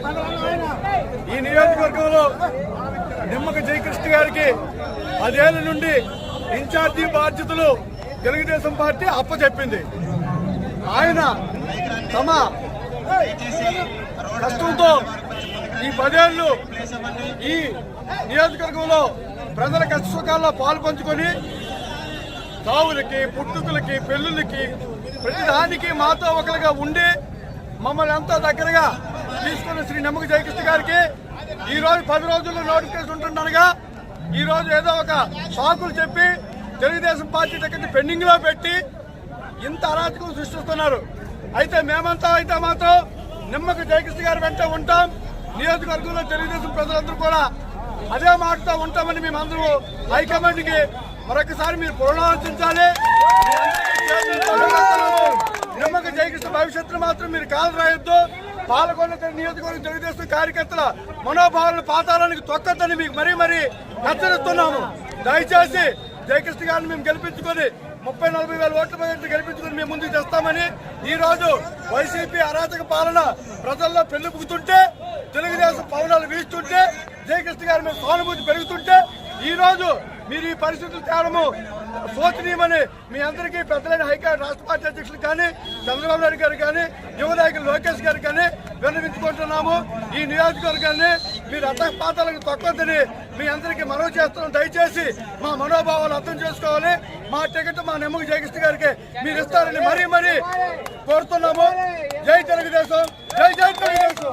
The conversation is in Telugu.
ఈ నియోజకవర్గంలో నిమ్మక జయకృష్ణ గారికి 10 ఏళ్ల నుండి ఇన్ఛార్జి బాధ్యతలు తెలుగుదేశం పార్టీ అప్పచెప్పింది. ఆయన తమ కష్టంతో ఈ 10 ఏళ్లు ఈ నియోజకవర్గంలో ప్రజల కష్ట సుఖాల్లో పాలు పంచుకొని సావులకి, పుట్టుకలకి, పెళ్లిళ్ళకి ప్రతిదానికి మాతో ఒకరిగా ఉండి మమ్మల్ని ఎంతో దగ్గరగా తీసుకున్న శ్రీ నిమ్మక జయకృష్ణ గారికి ఈ రోజు 10 రోజుల్లో నోటిఫికేషన్ ఉంటుండగా ఈ రోజు ఏదో ఒక సాకులు చెప్పి తెలుగుదేశం పార్టీ టికెట్ పెండింగ్ లో పెట్టి ఇంత అరాచకం సృష్టిస్తున్నారు. అయితే మేమంతా అయితే మాత్రం నిమ్మక జయకృష్ణ గారి వెంట ఉంటాం. నియోజకవర్గంలో తెలుగుదేశం ప్రజలందరూ కూడా అదే మాటతో ఉంటామని మేమందరూ హైకమాండ్ కి మరొకసారి మీరు పునరాలోచించాలి. నిమ్మక జయకృష్ణ భవిష్యత్తును మాత్రం మీరు కాలు రాయొద్దు. పాలకొండ నియోజకవర్గం తెలుగుదేశం కార్యకర్తల మనోభావాలను పాతాళానికి తొక్కద్దని మీకు మరీ హెచ్చరిస్తున్నాము. దయచేసి జయకృష్ణ గారిని మేము గెలిపించుకొని 30-40 వేల ఓట్ల మీద గెలిపించుకొని మేము ముందుకు తెస్తామని ఈ రోజు వైసీపీ అరాచక పాలన ప్రజల్లో పెళ్లిపుకుతుంటే తెలుగుదేశం పవనాలు వీస్తుంటే జయకృష్ణ గారి మీద సానుభూతి పెరుగుతుంటే ఈ రోజు మీరు ఈ పరిస్థితులు తేవడము శోచనీయమని మీ అందరికీ పెద్దలైన హైకమాండ్ రాష్ట్ర పార్టీ అధ్యక్షులు కానీ చంద్రబాబు నాయుడు గారు కానీ యువ నాయకులు లోకేష్ గారు కానీ విన్నవించుకుంటున్నాము. ఈ నియోజకవర్గాన్ని మీరు అడ్డపాతాలకు తొక్కొద్దని మీ అందరికీ మనవి చేస్తున్నాం. దయచేసి మా మనోభావాలు అర్థం చేసుకోవాలి. మా టికెట్ మా నిమ్మక జయకృష్ణ గారికి మీరు ఇస్తారని మరీ కోరుతున్నాము. జై తెలుగుదేశం, జై తెలుగుదేశం.